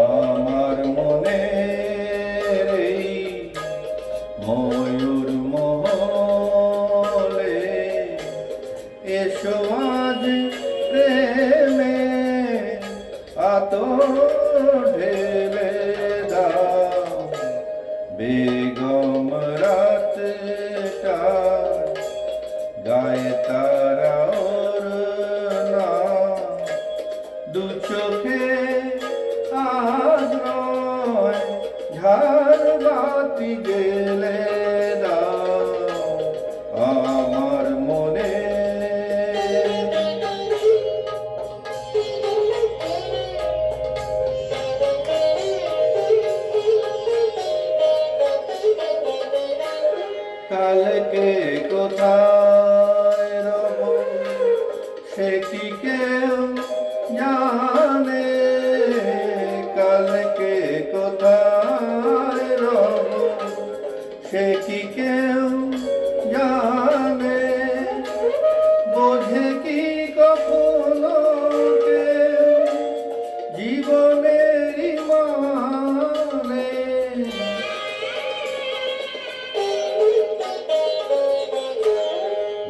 আমার মনে এই ময়ূর মহলে এসো আজ প্রেমে আতর ঢেলে দাও বেগম রাতটা গায়ে তারা ওর না দু চোখে আজ নয় ঝাড় বাতি গেলে দাও আমার মনে কালকে কোথায় রব সে কি কেউ জানে কালকে কোথায় রব সে কি কেউ জানে বোঝে কি কখনো কেউ জীবনের মানে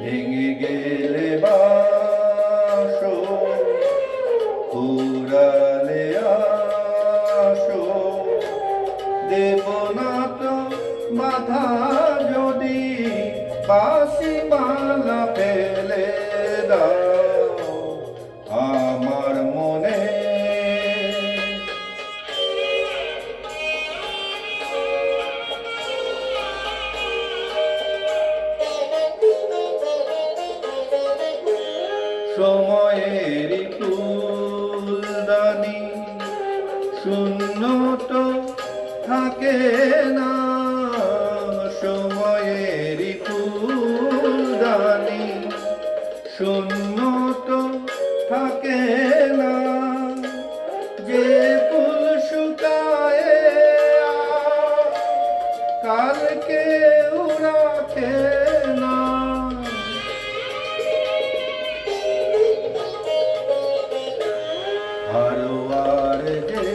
ভেঙে গেলে বাসো পুরালে আসো দেব না তো বাধা যদি বাসি মালা ফেলে দাও আমার মনে সময়ের ফুলদানি শূন্য তো থাকে না সময়ের ফুলদানি শূন্য তো থাকে না যে ফুল শুকায় কালকে রাখে না হারোয়ার যে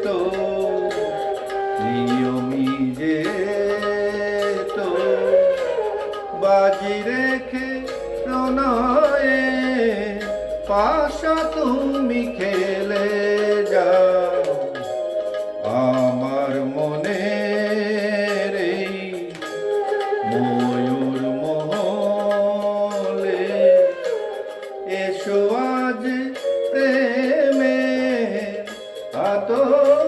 তো নিয়মি যে তো বাজি রেখে প্রণয়ে পাশা তুমি খেলে যাও আমার মনে এই ময়ূর মহলে এসো আজ প্রেমে আতর